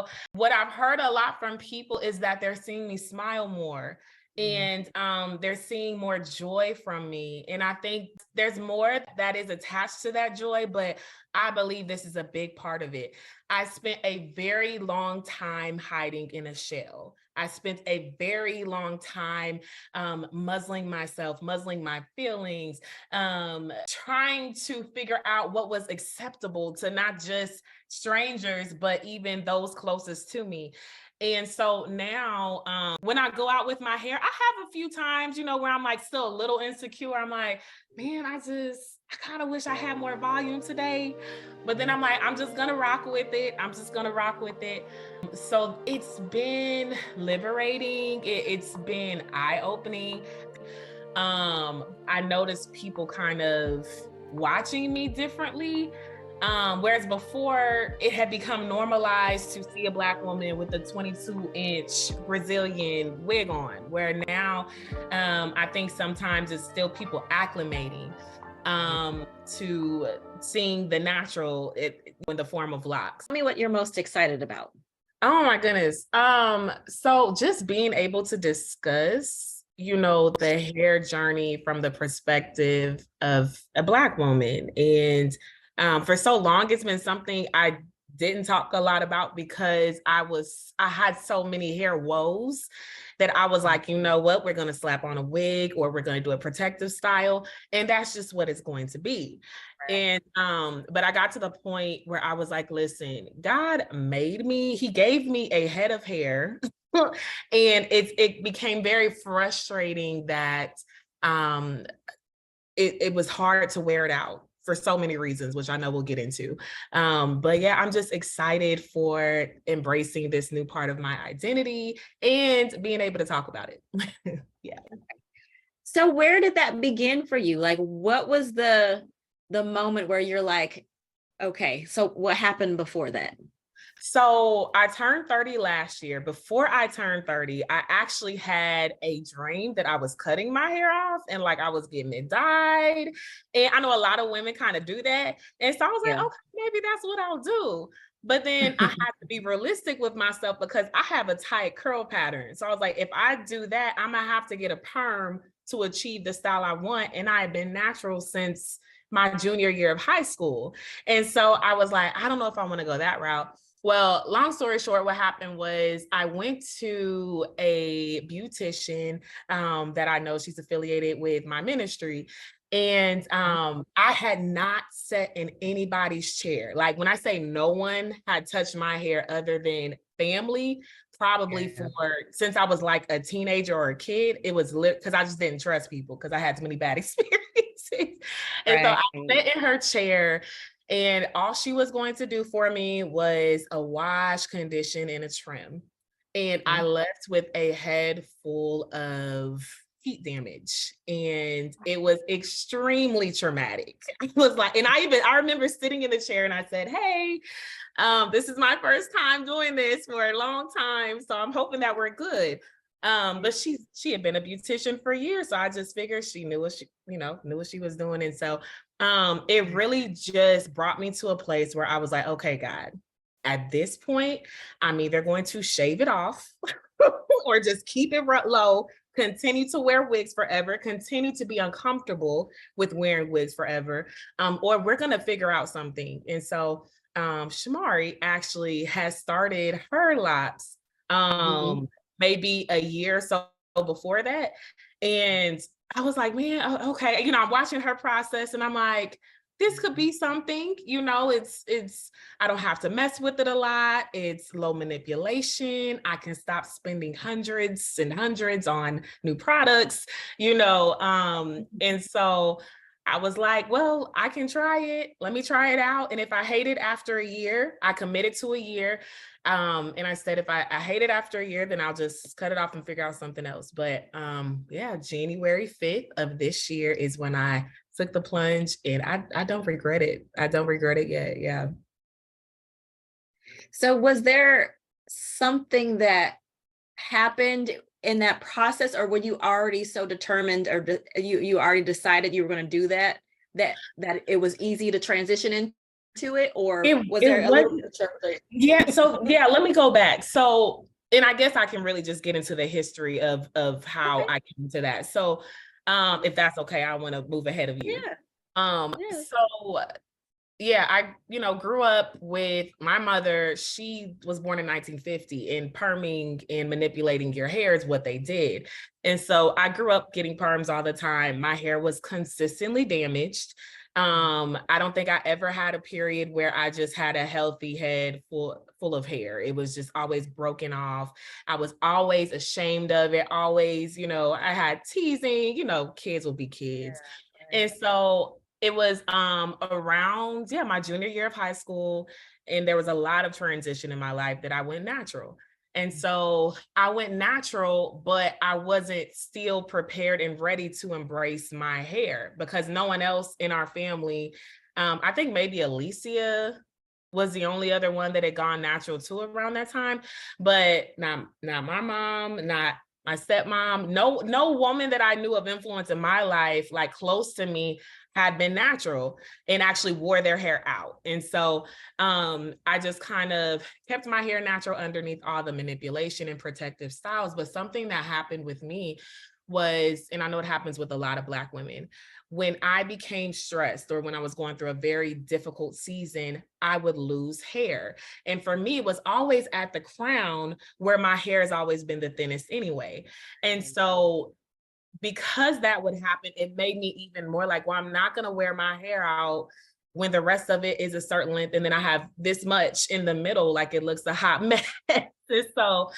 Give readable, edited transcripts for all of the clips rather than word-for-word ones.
So what I've heard a lot from people is that they're seeing me smile more. And they're seeing more joy from me. And I think there's more that is attached to that joy, but I believe this is a big part of it. I spent a very long time hiding in a shell. I spent a very long time muzzling myself, muzzling my feelings, trying to figure out what was acceptable to not just strangers, but even those closest to me. And so now when I go out with my hair, I have a few times, where I'm like still a little insecure. I'm like, man, I kind of wish I had more volume today. But then I'm like, I'm just going to rock with it. I'm just going to rock with it. So it's been liberating. It's been eye-opening. I noticed people kind of watching me differently. Whereas before it had become normalized to see a Black woman with a 22-inch Brazilian wig on, where now I think sometimes it's still people acclimating to seeing the natural in the form of locks. Tell me what you're most excited about. Oh my goodness. So just being able to discuss, the hair journey from the perspective of a Black woman. And for so long, it's been something I didn't talk a lot about because I had so many hair woes that I was like, you know what, we're going to slap on a wig or we're going to do a protective style. And that's just what it's going to be. Right. And, but I got to the point where I was like, listen, God made me, he gave me a head of hair and it became very frustrating that it was hard to wear it out for so many reasons, which I know we'll get into. But yeah, I'm just excited for embracing this new part of my identity and being able to talk about it. Yeah. So where did that begin for you? Like, what was the moment where you're like, okay, so what happened before that? So I turned 30 last year. Before I turned 30, I actually had a dream that I was cutting my hair off and like I was getting it dyed. And I know a lot of women kind of do that. And so I was like, okay, maybe that's what I'll do. But then I had to be realistic with myself because I have a tight curl pattern. So I was like, if I do that, I'm gonna have to get a perm to achieve the style I want. And I had been natural since my junior year of high school. And so I was like, I don't know if I want to go that route. Well, long story short, what happened was I went to a beautician that I know, she's affiliated with my ministry. And I had not sat in anybody's chair. Like when I say no one had touched my hair other than family, probably since I was like a teenager or a kid, it was because I just didn't trust people because I had too many bad experiences. And so I sat in her chair. And all she was going to do for me was a wash, condition, and a trim. And I left with a head full of heat damage. And it was extremely traumatic. It was like, and I remember sitting in the chair and I said, hey, this is my first time doing this for a long time. So I'm hoping that we're good. But she had been a beautician for years. So I just figured she knew what she was doing. And so it really just brought me to a place where I was like, okay, God, at this point, I'm either going to shave it off or just keep it low, continue to wear wigs forever, continue to be uncomfortable with wearing wigs forever, or we're going to figure out something. And so Shamari actually has started her locks maybe a year or so before that. And I was like, man, okay. I'm watching her process and I'm like, this could be something, it's, I don't have to mess with it a lot. It's low manipulation. I can stop spending hundreds and hundreds on new products, and so I was like, well, I can try it. Let me try it out. And if I hate it after a year, I committed to a year. And I said, if I hate it after a year, then I'll just cut it off and figure out something else. But January 5th of this year is when I took the plunge and I don't regret it. I don't regret it yet. Yeah. So was there something that happened in that process, or were you already so determined, or you already decided you were going to do that it was easy to transition in? to it, or was it there a little bit of structure? Yeah. So yeah, let me go back. So, and I guess I can really just get into the history of how Okay. I came to that. So, if that's okay, I want to move ahead of you. Yeah. Yeah. So yeah, I, grew up with my mother. She was born in 1950, and perming and manipulating your hair is what they did. And so I grew up getting perms all the time. My hair was consistently damaged. I don't think I ever had a period where I just had a healthy head full of hair. It was just always broken off. I was always ashamed of it. Always, I had teasing, kids will be kids. Yeah. And so it was around my junior year of high school, and there was a lot of transition in my life that I went natural. And so I went natural, but I wasn't still prepared and ready to embrace my hair because no one else in our family, I think maybe Alicia was the only other one that had gone natural too around that time, but not my mom, not my stepmom, no woman that I knew of influence in my life, like close to me, had been natural and actually wore their hair out. And so I just kind of kept my hair natural underneath all the manipulation and protective styles. But something that happened with me was, and I know it happens with a lot of Black women, when I became stressed or when I was going through a very difficult season, I would lose hair. And for me, it was always at the crown where my hair has always been the thinnest anyway. And so because that would happen, it made me even more like, well, I'm not going to wear my hair out when the rest of it is a certain length. And then I have this much in the middle, like it looks a hot mess. So,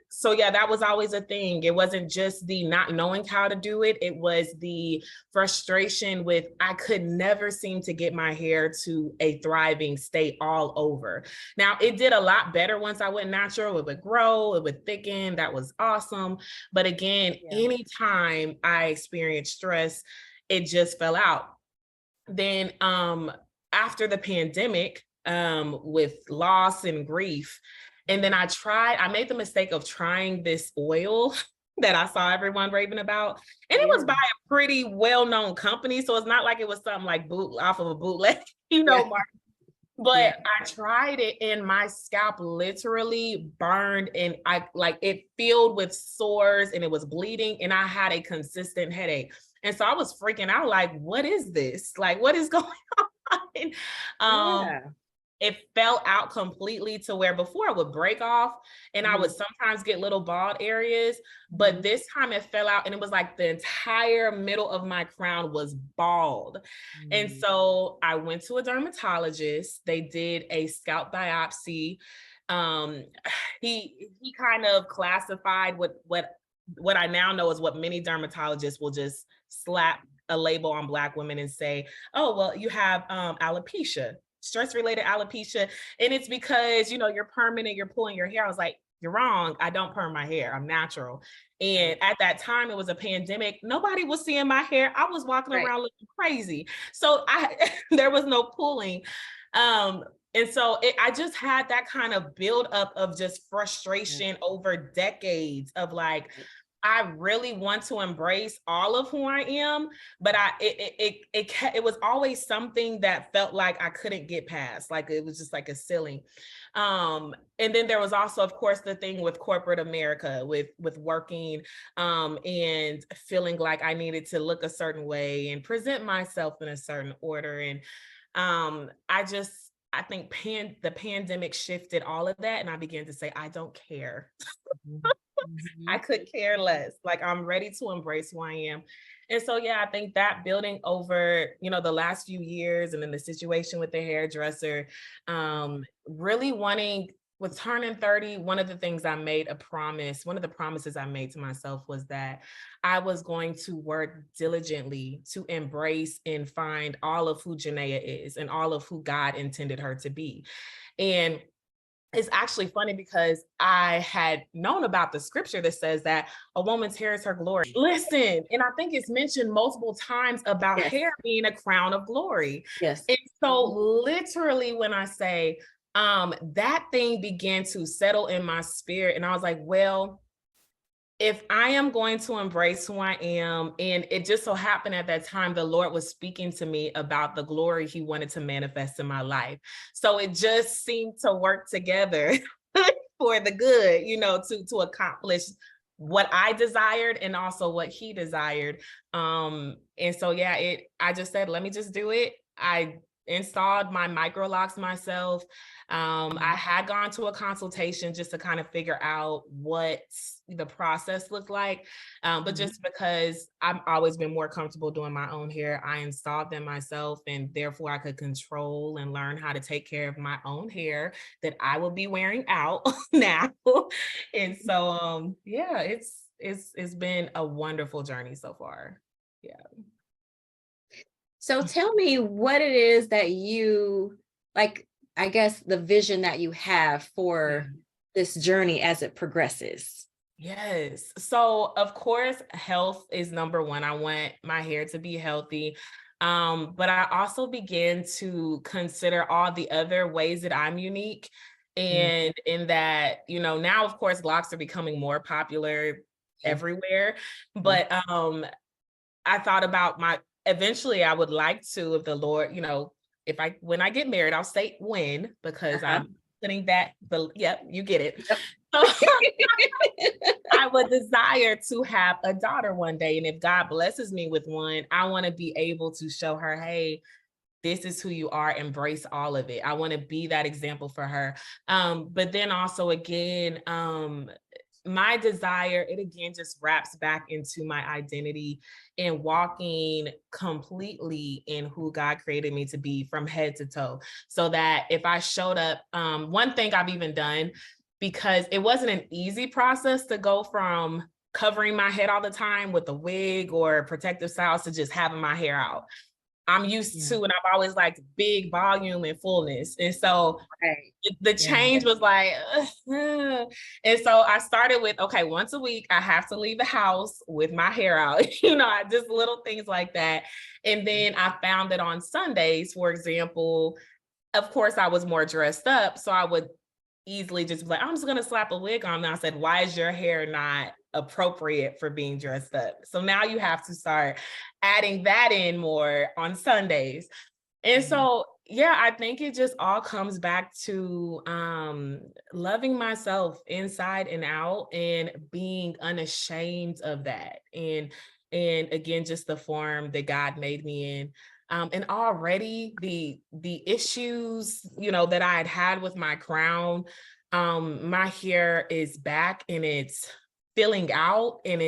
so yeah, that was always a thing. It wasn't just the not knowing how to do it. It was the frustration with, I could never seem to get my hair to a thriving state all over. Now it did a lot better once I went natural. It would grow, it would thicken. That was awesome. But again, anytime I experienced stress, it just fell out. Then after the pandemic, with loss and grief, and then I made the mistake of trying this oil that I saw everyone raving about. And it was by a pretty well-known company. So it's not like it was something like off of a bootleg, market. But I tried it and my scalp literally burned, and it filled with sores and it was bleeding, and I had a consistent headache. And so I was freaking out, like, what is this? Like, what is going on? It fell out completely to where before it would break off and I would sometimes get little bald areas, but this time it fell out and it was like the entire middle of my crown was bald. And so I went to a dermatologist. They did a scalp biopsy. He kind of classified what I now know is what many dermatologists will just slap a label on Black women and say, oh, well, you have alopecia, stress-related alopecia. And it's because, you're perming and you're pulling your hair. I was like, you're wrong. I don't perm my hair. I'm natural. And at that time, it was a pandemic. Nobody was seeing my hair. I was walking around looking crazy. So there was no pulling. And so I just had that kind of build up of just frustration over decades of like, I really want to embrace all of who I am, but it was always something that felt like I couldn't get past. Like it was just like a ceiling. And then there was also, of course, the thing with corporate America, with working and feeling like I needed to look a certain way and present myself in a certain order. And I think the pandemic shifted all of that, and I began to say, I don't care. I could care less. Like I'm ready to embrace who I am. And so, yeah, I think that building over, the last few years and then the situation with the hairdresser, really wanting, with turning 30, one of the promises I made to myself was that I was going to work diligently to embrace and find all of who JeNaya is and all of who God intended her to be. And it's actually funny because I had known about the scripture that says that a woman's hair is her glory. Listen, and I think it's mentioned multiple times about hair being a crown of glory. Yes. And so literally when I say that thing began to settle in my spirit, and I was like, well, if I am going to embrace who I am, and it just so happened at that time, the Lord was speaking to me about the glory he wanted to manifest in my life. So it just seemed to work together for the good, to accomplish what I desired and also what he desired. And so, yeah, I just said, let me just do it. I installed my microlocs myself. I had gone to a consultation just to kind of figure out what the process looked like. But just because I've always been more comfortable doing my own hair, I installed them myself, and therefore I could control and learn how to take care of my own hair that I will be wearing out now. And so yeah, it's been a wonderful journey so far. Yeah. So tell me what it is that you like, I guess the vision that you have for this journey as it progresses. Yes. So of course, health is number one. I want my hair to be healthy. But I also began to consider all the other ways that I'm unique. And in that, now of course, locks are becoming more popular everywhere. But I thought about eventually I would like to, if the Lord, when I get married, I'll say when, because I'm putting that, yep, you get it. Yep. So I would desire to have a daughter one day. And if God blesses me with one, I want to be able to show her, hey, this is who you are, embrace all of it. I want to be that example for her. But then also again, my desire, it again just wraps back into my identity and walking completely in who God created me to be from head to toe. So that if I showed up, one thing I've even done, because it wasn't an easy process to go from covering my head all the time with a wig or protective styles to just having my hair out. I'm used to, and I've always liked big volume and fullness. And so the change was like, and so I started with, okay, once a week, I have to leave the house with my hair out, just little things like that. And then I found that on Sundays, for example, of course, I was more dressed up. So I would easily just be like, I'm just going to slap a wig on. And I said, why is your hair not appropriate for being dressed up? So now you have to start adding that in more on Sundays. And so, yeah, I think it just all comes back to loving myself inside and out and being unashamed of that. And again, just the form that God made me in. And already the issues, that I had with my crown, my hair is back and it's filling out, and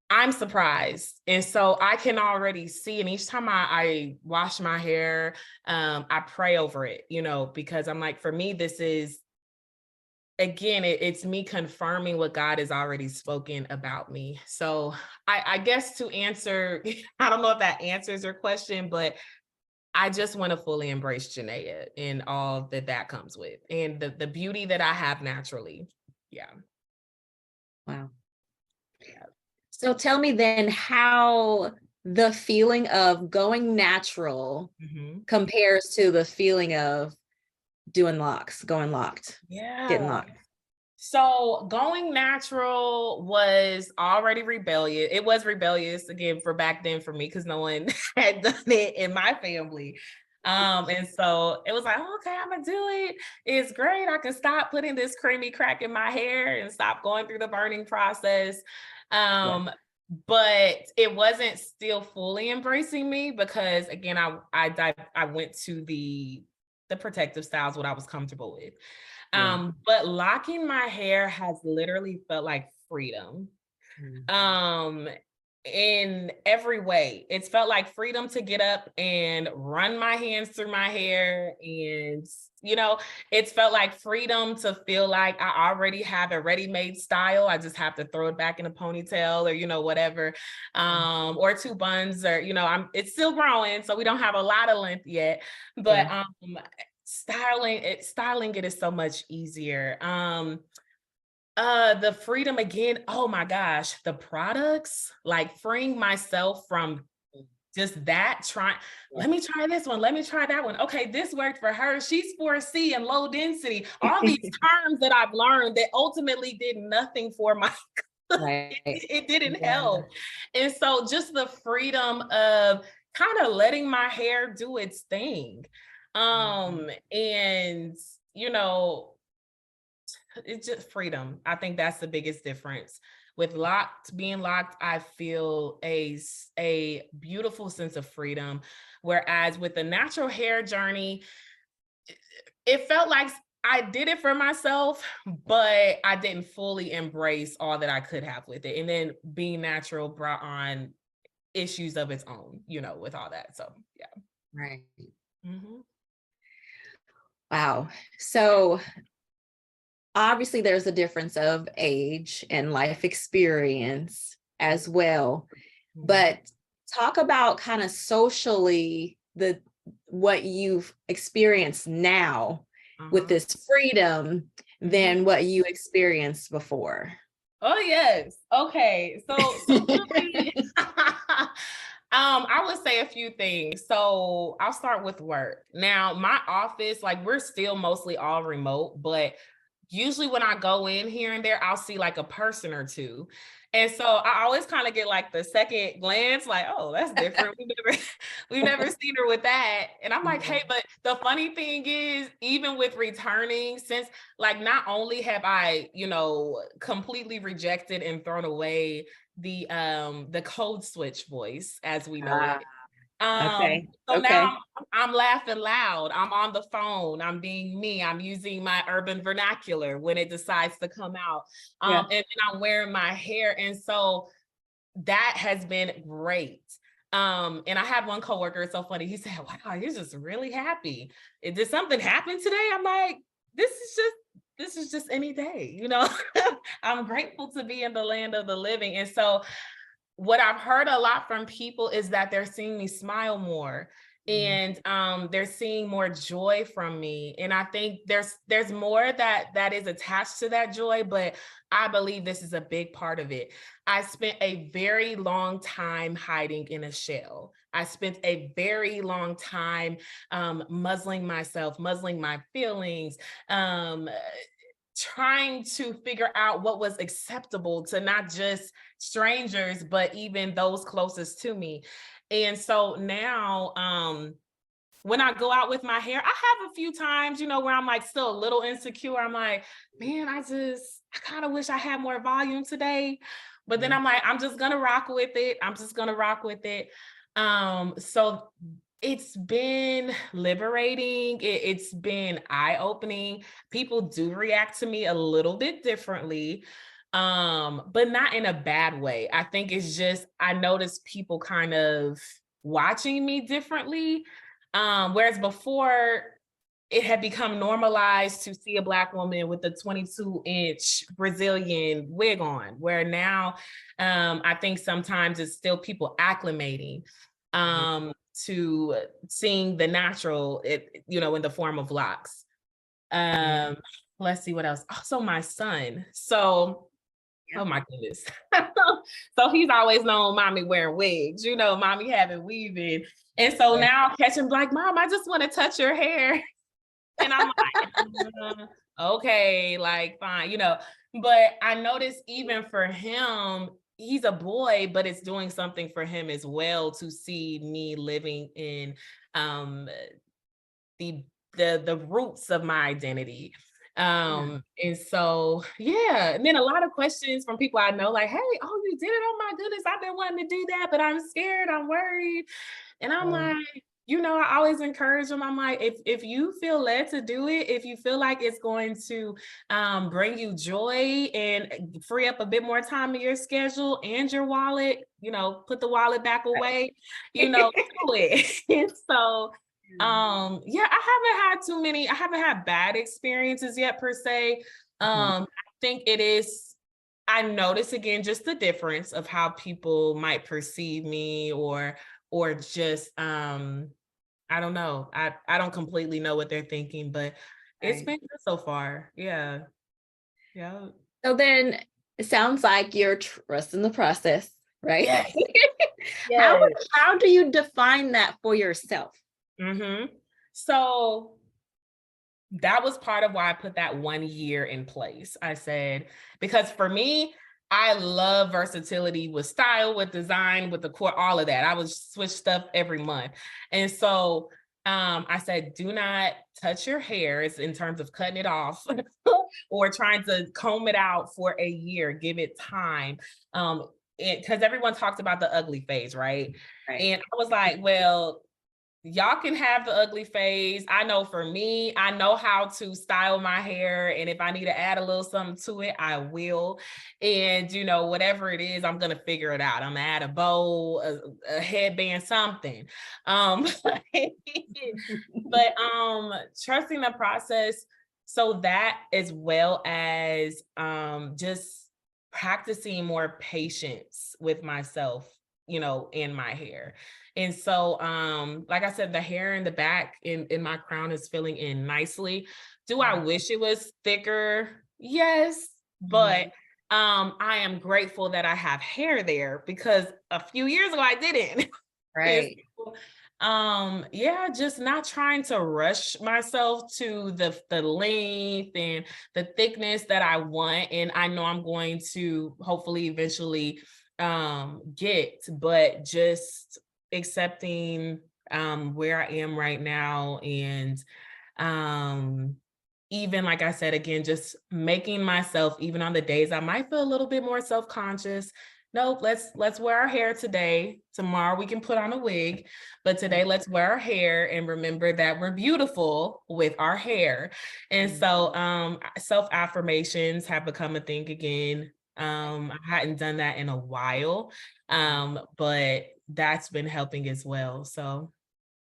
I'm surprised. And so I can already see, and each time I wash my hair, I pray over it, because I'm like, for me, this is, again, it's me confirming what God has already spoken about me. So I guess to answer, I don't know if that answers your question, but I just want to fully embrace JeNaya and all that comes with, and the beauty that I have naturally. Yeah. Wow. So tell me then how the feeling of going natural compares to the feeling of going locked, getting locked. So going natural was already rebellious. It was rebellious again for back then for me, because no one had done it in my family. And so it was like, oh, okay, I'm gonna do it. It's great. I can stop putting this creamy crack in my hair and stop going through the burning process. But it wasn't still fully embracing me, because again, I went to the protective styles, what I was comfortable with. But locking my hair has literally felt like freedom. In every way. It's felt like freedom to get up and run my hands through my hair. And, it's felt like freedom to feel like I already have a ready-made style. I just have to throw it back in a ponytail or, whatever, or two buns, or, it's still growing. So we don't have a lot of length yet, but styling it is so much easier. The freedom again, oh my gosh, the products, like freeing myself from just that, let me try this one, let me try that one. Okay, this worked for her. She's 4C and low density. All these terms that I've learned that ultimately did nothing for my Right. It didn't Yeah. help. And so just the freedom of kind of letting my hair do its thing. And you know, it's just freedom. I think that's the biggest difference. With being locked, I feel a beautiful sense of freedom. Whereas with the natural hair journey, it felt like I did it for myself, but I didn't fully embrace all that I could have with it. And then being natural brought on issues of its own, you know, with all that. So yeah. Right. Mhm. Wow. So obviously there's a difference of age and life experience as well. But talk about kind of socially what you've experienced now with this freedom than what you experienced before. Oh yes. Okay. So socially, I would say a few things. So I'll start with work. Now, my office, like we're still mostly all remote, but usually when I go in here and there, I'll see like a person or two. And so I always kind of get like the second glance, like, oh, that's different. We've never seen her with that. And I'm like, hey, but the funny thing is, even with returning, since like not only have I, you know, completely rejected and thrown away the code switch voice as we know it. Okay. So Okay. now I'm laughing loud. I'm on the phone. I'm being me. I'm using my urban vernacular when it decides to come out. Yeah. And then I'm wearing my hair. And so that has been great. And I had one coworker, it's so funny. He said, wow, you're just really happy. Did something happen today? I'm like, this is just any day, you know. I'm grateful to be in the land of the living. And so what I've heard a lot from people is that they're seeing me smile more, and they're seeing more joy from me. And I think there's more that is attached to that joy, but I believe this is a big part of it. I spent a very long time hiding in a shell. I spent a very long time muzzling myself, muzzling my feelings, trying to figure out what was acceptable to not just strangers, but even those closest to me. And so now, when I go out with my hair, I have a few times, you know, where I'm like still a little insecure. I'm like, man, I kind of wish I had more volume today. But then I'm like, I'm just gonna rock with it. I'm just gonna rock with it. So it's been liberating. It's been eye-opening. People do react to me a little bit differently, but not in a bad way. I think it's just I notice people kind of watching me differently. Whereas before it had become normalized to see a Black woman with a 22-inch Brazilian wig on, where now I think sometimes it's still people acclimating to seeing the natural, you know, in the form of locks. Let's see what else. Also, my son. So, oh my goodness. So he's always known mommy wearing wigs, you know, mommy having weaving. And so now I catch him like, Mom, I just want to touch your hair. And I'm like, okay, like fine, you know. But I noticed even for him, he's a boy, but it's doing something for him as well to see me living in um the the roots of my identity. And so yeah, and then a lot of questions from people I know, like, hey, oh, you did it. Oh my goodness, I've been wanting to do that, but I'm scared, I'm worried. And I'm like, you know, I always encourage them. I'm like, if you feel led to do it, if you feel like it's going to bring you joy and free up a bit more time in your schedule and your wallet, you know, put the wallet back away, you know, do it. And so yeah, I haven't had bad experiences yet per se. I think it is, I notice again just the difference of how people might perceive me or just I don't know. I don't completely know what they're thinking, but it's been good so far. Yeah. Yeah. So then it sounds like you're trusting the process, right? Yes. How Yes. how do you define that for yourself? So that was part of why I put that 1 year in place. I said, because for me, I love versatility with style, with design, with the core, all of that. I would switch stuff every month. And so I said, do not touch your hairs in terms of cutting it off or trying to comb it out for a year. Give it time. Because everyone talks about the ugly phase, right? Right. And I was like, well, y'all can have the ugly phase. I know for me, I know how to style my hair. And if I need to add a little something to it, I will. And, you know, whatever it is, I'm going to figure it out. I'm going to add a bow, a headband, something. But trusting the process. So that, as well as just practicing more patience with myself, you know, in my hair. And so, like I said, the hair in the back in my crown is filling in nicely. Do I wish it was thicker? Yes, but I am grateful that I have hair there because a few years ago I didn't. And Right. so, yeah, just not trying to rush myself to the length and the thickness that I want. And I know I'm going to hopefully eventually get, but just accepting where I am right now. And even like I said, again, just making myself, even on the days I might feel a little bit more self-conscious, nope, let's wear our hair today. Tomorrow we can put on a wig, but today let's wear our hair and remember that we're beautiful with our hair. And so self-affirmations have become a thing again. I hadn't done that in a while. But that's been helping as well. So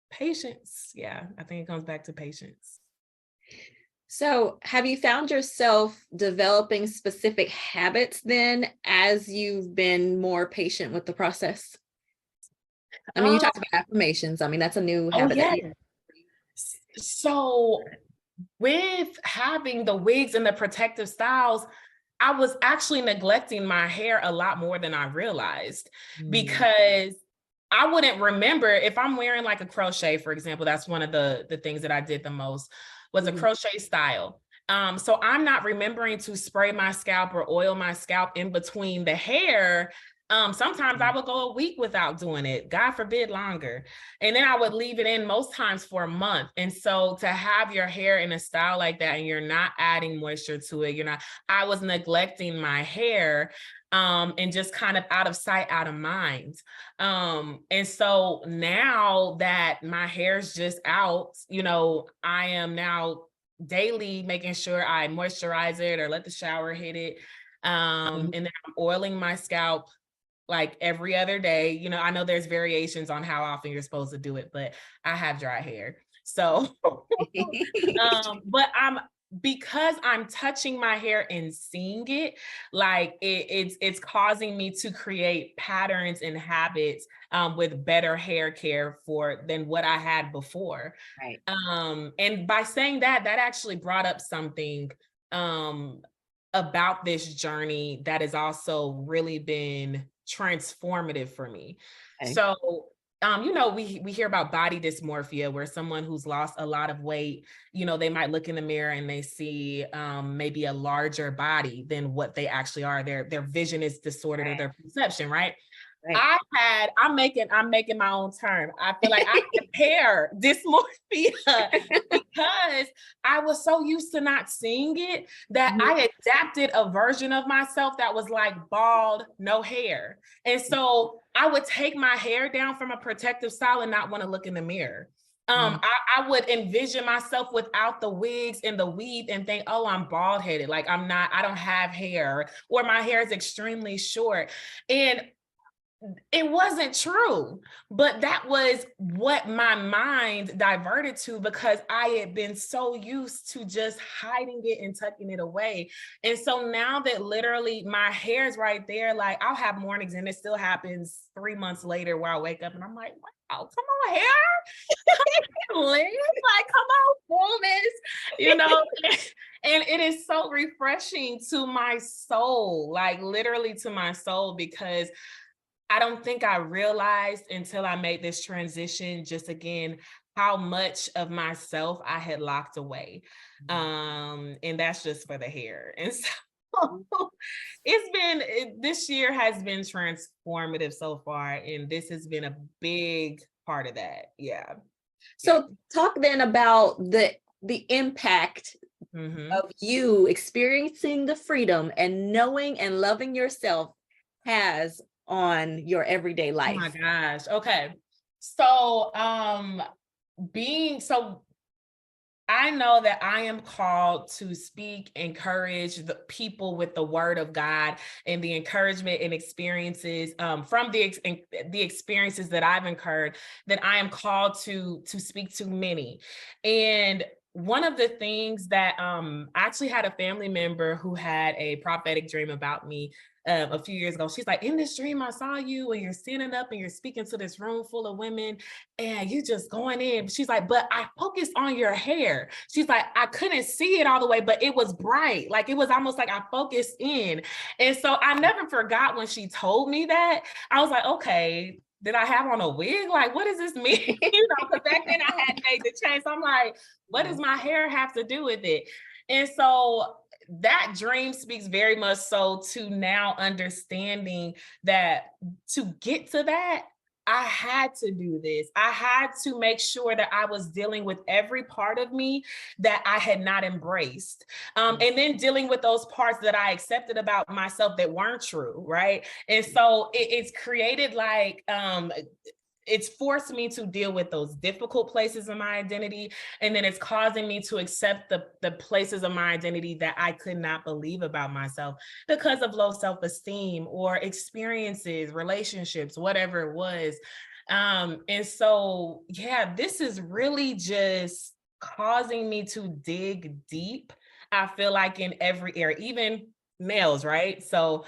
patience. Yeah, I think it comes back to patience. So, have you found yourself developing specific habits then as you've been more patient with the process? I mean, you Um, talked about affirmations. I mean, that's a new oh habit that yeah. you. So with having the wigs and the protective styles, I was actually neglecting my hair a lot more than I realized because I wouldn't remember if I'm wearing like a crochet, for example. That's one of the things that I did the most was a crochet style. So I'm not remembering to spray my scalp or oil my scalp in between the hair. Sometimes I would go a week without doing it, God forbid longer. And then I would leave it in most times for a month. And so to have your hair in a style like that and you're not adding moisture to it, I was neglecting my hair and just kind of out of sight, out of mind. And so now that my hair's just out, I am now daily making sure I moisturize it or let the shower hit it. And then I'm oiling my scalp like every other day. I know there's variations on how often you're supposed to do it, but I have dry hair. So, but because I'm touching my hair and seeing it, like it's causing me to create patterns and habits with better hair care than what I had before. Right. And by saying that actually brought up something about this journey that has also really been transformative for me. Okay. So, we hear about body dysmorphia, where someone who's lost a lot of weight, they might look in the mirror and they see maybe a larger body than what they actually are. Their vision is distorted or their perception, right? Right. I'm making my own term. I feel like I had hair dysmorphia because I was so used to not seeing it that I adapted a version of myself that was like bald, no hair. And so I would take my hair down from a protective style and not want to look in the mirror. I would envision myself without the wigs and the weave and think, oh, I'm bald headed. Like I don't have hair, or my hair is extremely short. And it wasn't true, but that was what my mind diverted to because I had been so used to just hiding it and tucking it away. And so now that literally my hair's right there, like I'll have mornings and it still happens 3 months later where I wake up and I'm like, wow, come on, hair. Come on, Liz. Like, come on, fullness, and it is so refreshing to my soul, like literally to my soul, because I don't think I realized until I made this transition, just again, how much of myself I had locked away. And that's just for the hair. And so This year has been transformative so far, and this has been a big part of that. Yeah. So talk then about the impact of you experiencing the freedom and knowing and loving yourself has on your everyday life. Oh my gosh. Okay. So I know that I am called to speak, encourage the people with the word of God and the encouragement and experiences from the experiences that I've incurred, that I am called to speak to many. And one of the things that I actually had a family member who had a prophetic dream about me a few years ago. She's like, in this dream, I saw you and you're standing up and you're speaking to this room full of women and you just going in. She's like, but I focused on your hair. She's like, I couldn't see it all the way, but it was bright. Like it was almost like I focused in. And so I never forgot when she told me that. I was like, okay, did I have on a wig? Like, what does this mean? Because back then I had made the change. So I'm like, what does my hair have to do with it? And so that dream speaks very much so to now understanding that to get to that, I had to do this. I had to make sure that I was dealing with every part of me that I had not embraced. And then dealing with those parts that I accepted about myself that weren't true, right? And so it's created like, it's forced me to deal with those difficult places of my identity. And then it's causing me to accept the places of my identity that I could not believe about myself because of low self-esteem or experiences, relationships, whatever it was. And so, yeah, this is really just causing me to dig deep. I feel like in every area, even nails, right? So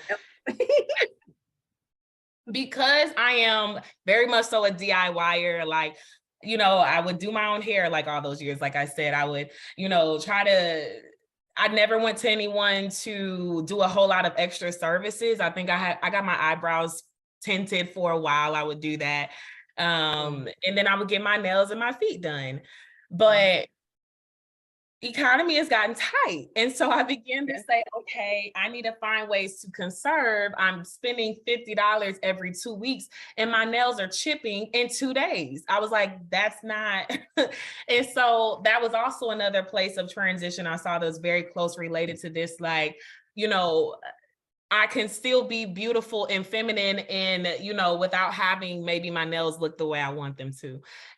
because I am very much so a DIYer, like, I would do my own hair like all those years. Like I said, I would, I never went to anyone to do a whole lot of extra services. I think I got my eyebrows tinted for a while. I would do that. And then I would get my nails and my feet done. But economy has gotten tight. And so I began to say, okay, I need to find ways to conserve. I'm spending $50 every 2 weeks and my nails are chipping in 2 days. I was like, that's not. And so that was also another place of transition. I saw that was very close related to this, like, I can still be beautiful and feminine and, without having maybe my nails look the way I want them to.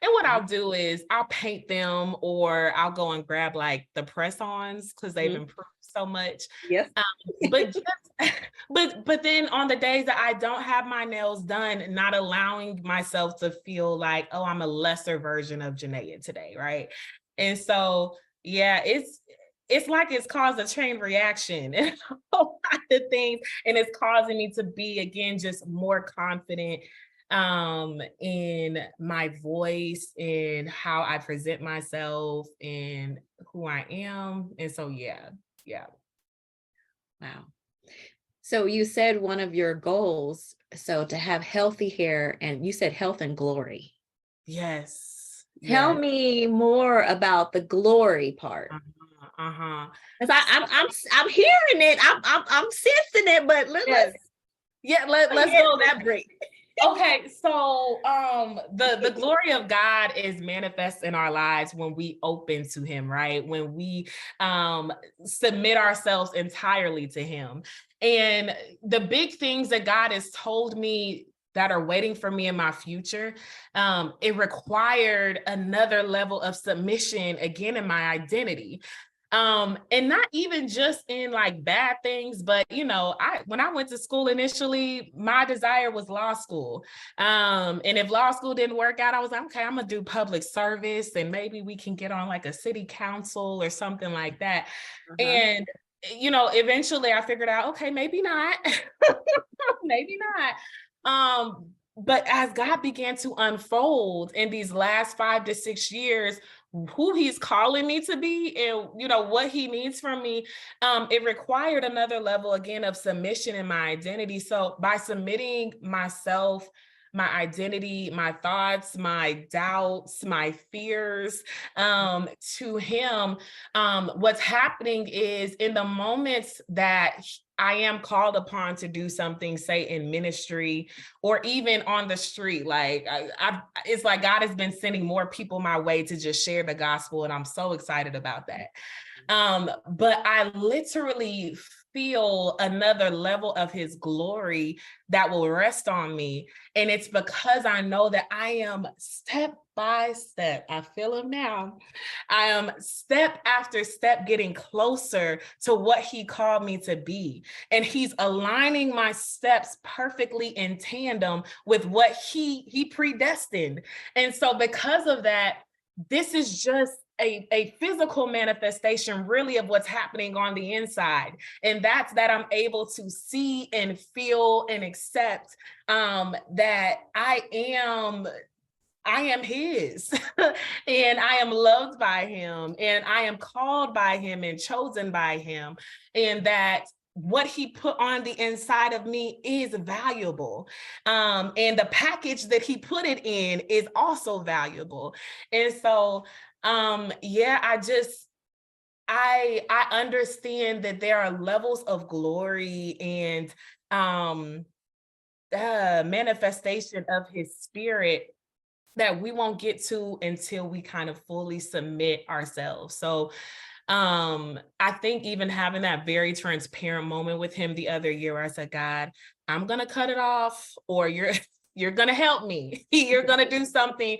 And what I'll do is I'll paint them or I'll go and grab like the press-ons because they've improved so much. Yes. But then on the days that I don't have my nails done, not allowing myself to feel like, oh, I'm a lesser version of JeNaya today, right? And so, yeah, it's like it's caused a chain reaction and a lot of things. And it's causing me to be, again, just more confident in my voice and how I present myself and who I am. And so, yeah. Wow. So you said one of your goals, so to have healthy hair, and you said health and glory. Yes. Tell me more about the glory part. Because I'm hearing it, I'm sensing it, but let's go that break. Okay, so the glory of God is manifest in our lives when we open to him, right? When we submit ourselves entirely to him. And the big things that God has told me that are waiting for me in my future, it required another level of submission again in my identity. And not even just in like bad things, but when I went to school initially, my desire was law school. And if law school didn't work out, I was like, okay, I'm gonna do public service and maybe we can get on like a city council or something like that. And eventually I figured out, okay, maybe not. Maybe not. But as God began to unfold in these last 5 to 6 years, who he's calling me to be and what he needs from me, it required another level again of submission in my identity. So by submitting myself, my identity, my thoughts, my doubts, my fears to him. What's happening is in the moments that I am called upon to do something, say in ministry or even on the street, like it's like God has been sending more people my way to just share the gospel. And I'm so excited about that. But I literally feel another level of his glory that will rest on me. And it's because I know that I am step by step. I feel him now. I am step after step getting closer to what he called me to be. And he's aligning my steps perfectly in tandem with what he predestined. And so because of that, this is just a physical manifestation really of what's happening on the inside. And that's that I'm able to see and feel and accept that I am his and I am loved by him and I am called by him and chosen by him, and that what he put on the inside of me is valuable. And the package that he put it in is also valuable. And so, yeah, I understand that there are levels of glory and manifestation of his spirit that we won't get to until we kind of fully submit ourselves. So I think even having that very transparent moment with him the other year where I said, God, I'm going to cut it off, or you're going to help me. You're going to do something.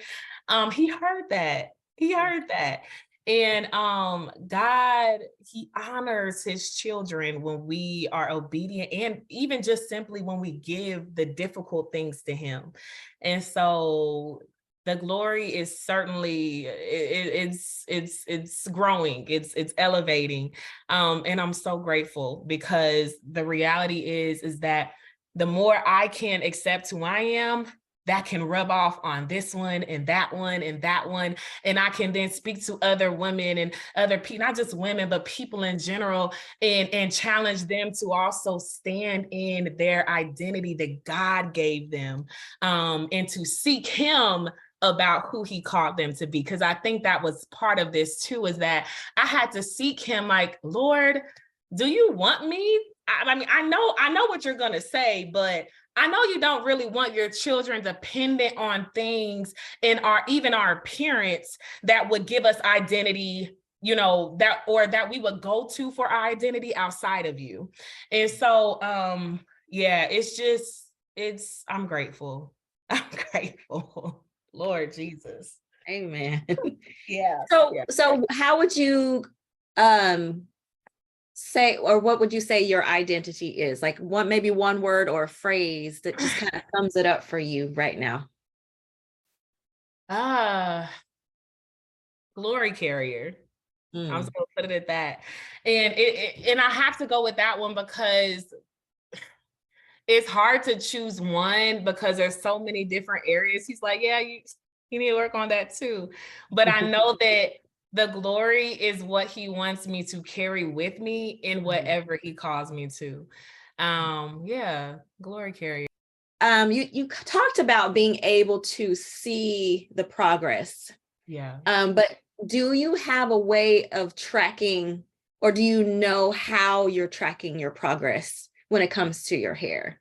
He heard that. He heard that. And God, he honors his children when we are obedient, and even just simply when we give the difficult things to him. And so the glory is certainly it's growing, it's elevating, and I'm so grateful, because the reality is that the more I can accept who I am, that can rub off on this one and that one and that one, and I can then speak to other women and other people, not just women but people in general, and challenge them to also stand in their identity that God gave them, and to seek him about who he called them to be. Because I think that was part of this too, is that I had to seek him, like, Lord, do you want me? I mean, I know what you're going to say, but I know you don't really want your children dependent on things in even our appearance that would give us identity, that we would go to for our identity outside of you. And so, yeah, I'm grateful. I'm grateful. Lord Jesus. Amen. Yeah. So how would you say, or what would you say your identity is? Like maybe one word or a phrase that just kind of sums it up for you right now. Glory carrier. I'm just gonna put it at that. And I have to go with that one because it's hard to choose one, because there's so many different areas. He's like, yeah, you need to work on that too. But I know that the glory is what he wants me to carry with me in whatever he calls me to. Yeah, glory carrier. You talked about being able to see the progress. Yeah. But do you have a way of tracking, or do you know how you're tracking your progress when it comes to your hair?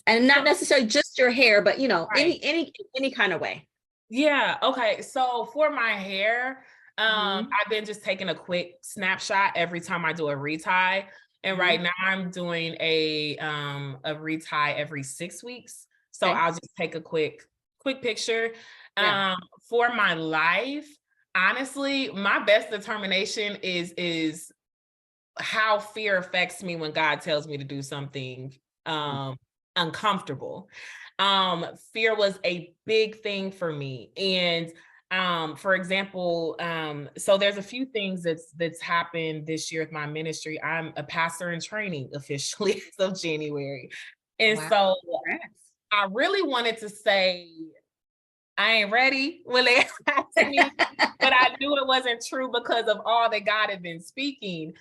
And not necessarily just your hair, but right. any kind of way. Yeah. Okay. So for my hair, I've been just taking a quick snapshot every time I do a retie. And right now I'm doing a retie every 6 weeks. So I'll just take a quick picture. Yeah. For my life, honestly, my best determination is how fear affects me when God tells me to do something uncomfortable. Fear was a big thing for me. And for example, so there's a few things that's happened this year with my ministry. I'm a pastor in training officially as of January. And so I really wanted to say, I ain't ready when they asked me, but I knew it wasn't true because of all that God had been speaking.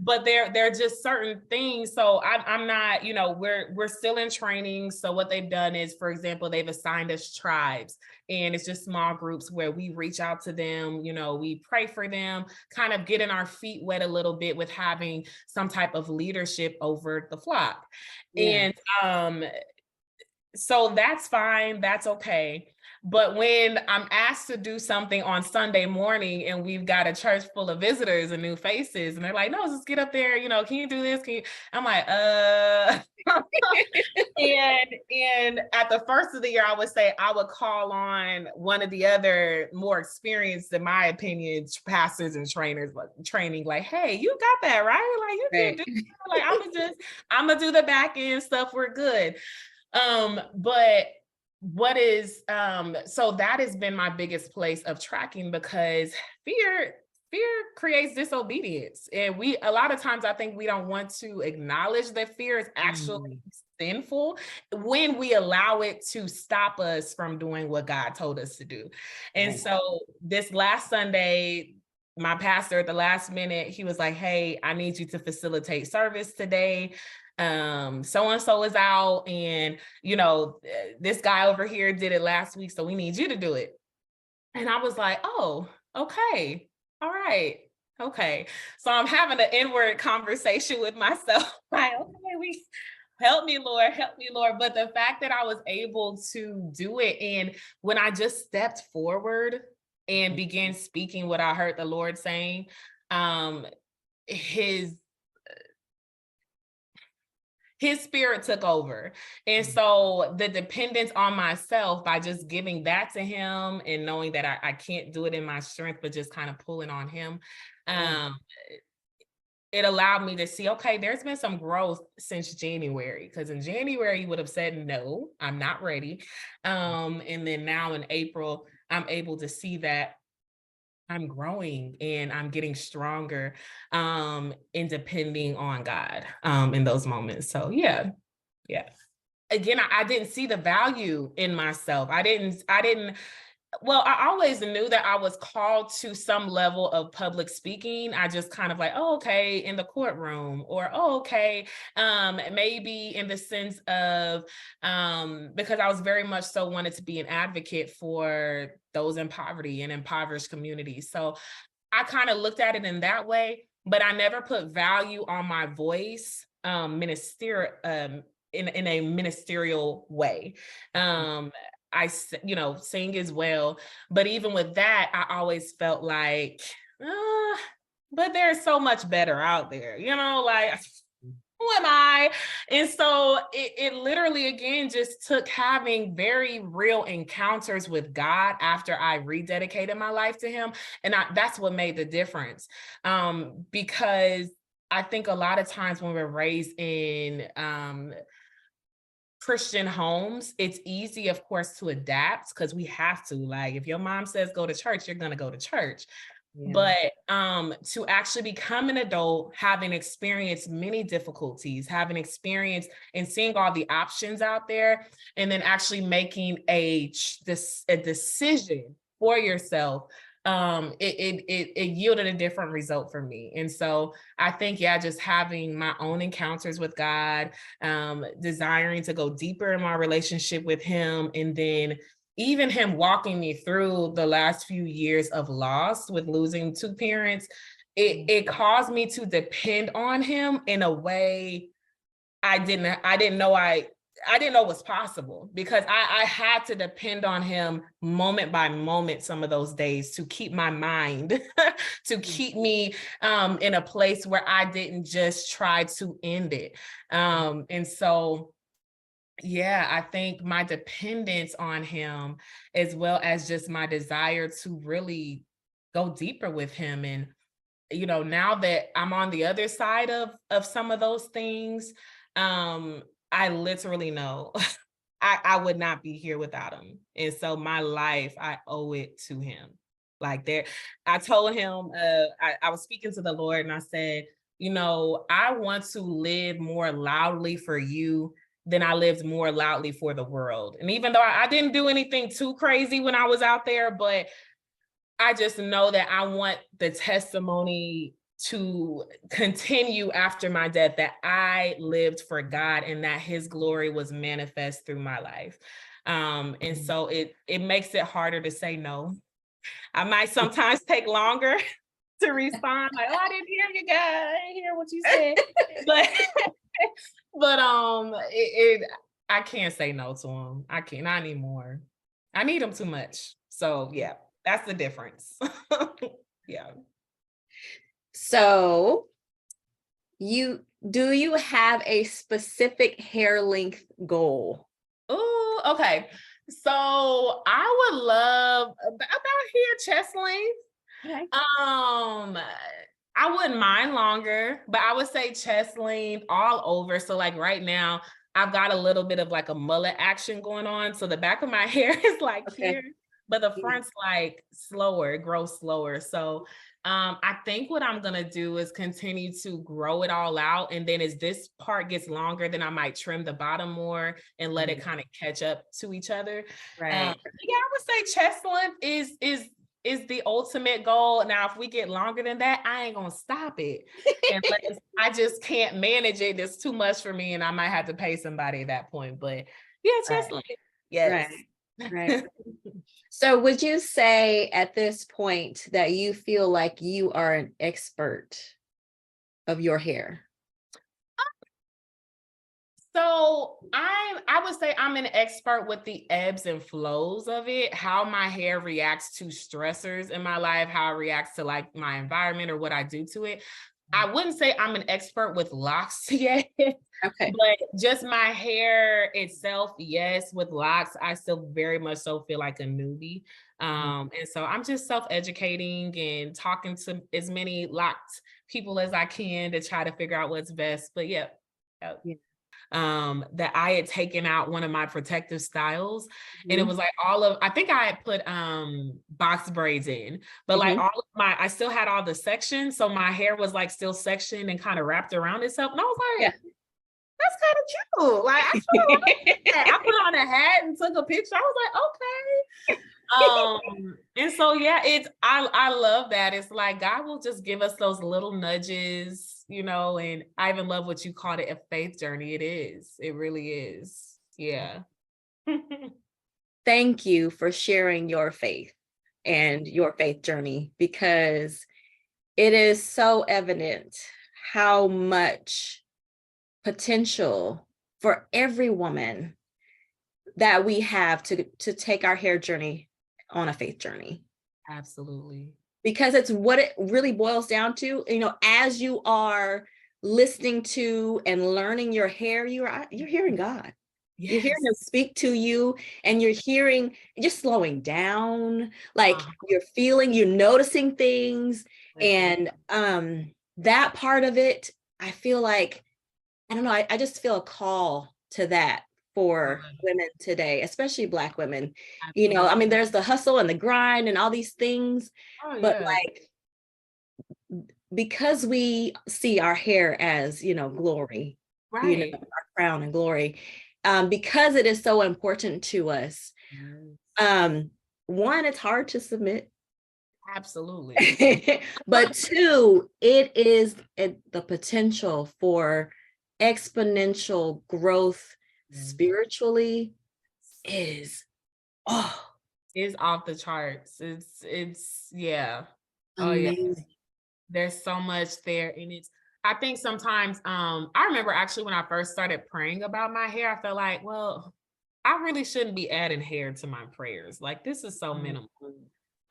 But there are just certain things. So I'm not, we're still in training. So what they've done is, for example, they've assigned us tribes, and it's just small groups where we reach out to them, we pray for them, kind of getting our feet wet a little bit with having some type of leadership over the flock. Yeah. And so that's fine, that's okay. But when I'm asked to do something on Sunday morning and we've got a church full of visitors and new faces, and they're like, no, just get up there, can you do this? I'm like, and at the first of the year, I would say I would call on one of the other more experienced, in my opinion, pastors and trainers, training, like, hey, you got that, right? Like, you can do it. Like, I'm gonna do the back end stuff. We're good. But what is so that has been my biggest place of tracking, because fear creates disobedience, and a lot of times I think we don't want to acknowledge that fear is actually sinful when we allow it to stop us from doing what God told us to do. And so this last Sunday, my pastor at the last minute, he was like, hey, I need you to facilitate service today. So-and-so is out, and this guy over here did it last week, so we need you to do it. And I was like, oh, okay, all right, okay. So I'm having an inward conversation with myself, like, okay, help me, Lord. But the fact that I was able to do it, and when I just stepped forward and began speaking what I heard the Lord saying, his spirit took over. And so the dependence on myself, by just giving that to him and knowing that I can't do it in my strength, but just kind of pulling on him, it allowed me to see, okay, there's been some growth since January, because in January you would have said, no, I'm not ready. And then now in April, I'm able to see that I'm growing and I'm getting stronger, in depending on God, in those moments. So yeah. Again, I didn't see the value in myself. Well, I always knew that I was called to some level of public speaking. I just kind of like, oh, okay, in the courtroom, or oh, okay, maybe in the sense of, because I was very much so wanted to be an advocate for those in poverty and impoverished communities. So I kind of looked at it in that way, but I never put value on my voice, in a ministerial way. I sing as well, but even with that, I always felt like, but there's so much better out there, like, who am I? And so it literally, again, just took having very real encounters with God after I rededicated my life to him. And that's what made the difference. Because I think a lot of times when we're raised in Christian homes, it's easy, of course, to adapt, because we have to. Like, if your mom says go to church, you're going to go to church. Yeah. But to actually become an adult, having experienced many difficulties, having experienced and seeing all the options out there, and then actually making a decision for yourself, it yielded a different result for me. And so I think, just having my own encounters with God, desiring to go deeper in my relationship with him, and then even him walking me through the last few years of loss with losing two parents, it caused me to depend on him in a way I didn't know was possible, because I had to depend on him moment by moment some of those days to keep my mind, to keep me in a place where I didn't just try to end it. And so, I think my dependence on him, as well as just my desire to really go deeper with him. And, now that I'm on the other side of some of those things, I literally know I would not be here without him. And so my life, I owe it to him. Like, I told him, I was speaking to the Lord, and I said, I want to live more loudly for you than I lived more loudly for the world. And even though I didn't do anything too crazy when I was out there, but I just know that I want the testimony to continue after my death, that I lived for God and that his glory was manifest through my life. And so it makes it harder to say no. I might sometimes take longer to respond, like, oh, I didn't hear you guys, I didn't hear what you said. but I can't say no to him. I can't, not anymore. I need him too much. So yeah, that's the difference. Yeah. So do you have a specific hair length goal? Oh, okay. So I would love about here chest length. Okay. I wouldn't mind longer, but I would say chest length all over. So like right now, I've got a little bit of like a mullet action going on. So the back of my hair is like here, but the front's like slower, it grows slower. So I think what I'm gonna do is continue to grow it all out. And then as this part gets longer, then I might trim the bottom more and let it kind of catch up to each other. Right. Yeah, I would say chest length is the ultimate goal. Now, if we get longer than that, I ain't gonna stop it. Unless I just can't manage it. It's too much for me, and I might have to pay somebody at that point. But yeah, chest length. Yes. Right. So would you say at this point that you feel like you are an expert of your hair? So I would say I'm an expert with the ebbs and flows of it, how my hair reacts to stressors in my life, how it reacts to like my environment or what I do to it. I wouldn't say I'm an expert with locks yet, Okay. but just my hair itself, yes, with locks, I still very much so feel like a newbie. And so I'm just self-educating and talking to as many locked people as I can to try to figure out what's best. But yeah. That I had taken out one of my protective styles, and it was like I think I had put box braids in, but like all of I still had all the sections, so my hair was like still sectioned and kind of wrapped around itself, and I was like, that's kind of cute. Like I put on a hat and took a picture. I was like, okay. And so yeah, I love that. It's like God will just give us those little nudges, you know, and I even love what you called it, a faith journey. It is. It really is. Yeah. Thank you for sharing your faith and your faith journey, because it is so evident how much potential for every woman that we have to take our hair journey on a faith journey. Absolutely. Because it's what it really boils down to. You know, as you are listening to and learning your hair, you're hearing God. Yes. You're hearing him speak to you, and you're hearing, just slowing down, like you're noticing things. And that part of it, I feel like, I don't know, I just feel a call to that for women today, especially Black women. Absolutely. You know, I mean, there's the hustle and the grind and all these things, but like, because we see our hair as, you know, glory, you know, our crown and glory, because it is so important to us. One, it's hard to submit. Absolutely. But two, it is the potential for exponential growth spiritually is off the charts. It's yeah. Amazing. Yeah. There's so much there. And I think sometimes I remember actually when I first started praying about my hair, I felt like, well, I really shouldn't be adding hair to my prayers. Like, this is so minimal.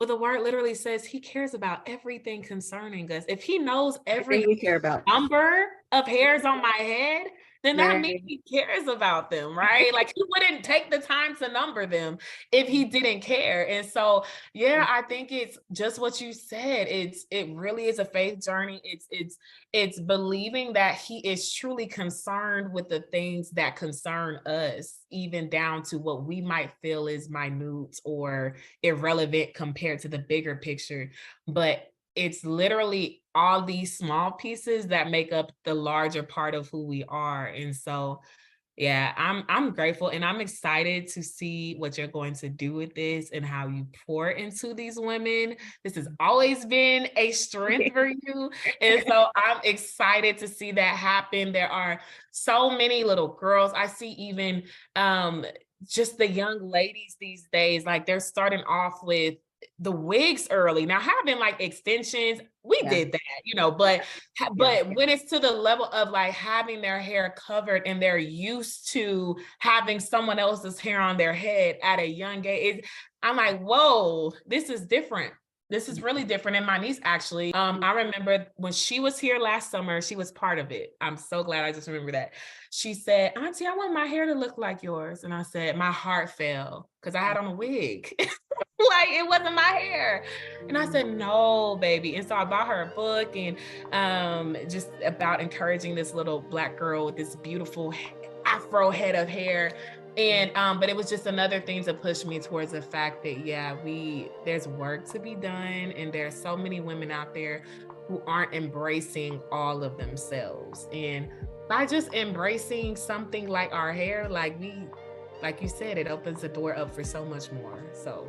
But the word literally says he cares about everything concerning us. If he knows every we care about number of hairs on my head, then that means he cares about them, right? Like, he wouldn't take the time to number them if he didn't care. And so, yeah, I think it's just what you said. It really is a faith journey. It's believing that he is truly concerned with the things that concern us, even down to what we might feel is minute or irrelevant compared to the bigger picture. But it's literally all these small pieces that make up the larger part of who we are. And so Yeah, I'm grateful and I'm excited to see what you're going to do with this and how you pour into these women. This has always been a strength for you. And so I'm excited to see that happen. There are so many little girls. I see even just the young ladies these days, like they're starting off with the wigs early. Now having like extensions, we did that, you know, but when it's to the level of like having their hair covered and they're used to having someone else's hair on their head at a young age, I'm like, whoa, this is different. This is really different. And my niece actually, I remember when she was here last summer, she was part of it. I'm so glad I just remember that. She said, Auntie, I want my hair to look like yours. And I said, my heart fell because I had on a wig. Like it wasn't my hair. And I said, no, baby. And so I bought her a book and just about encouraging this little Black girl with this beautiful afro head of hair. And but it was just another thing to push me towards the fact that there's work to be done, and there's so many women out there who aren't embracing all of themselves. And by just embracing something like our hair, like you said, it opens the door up for so much more. So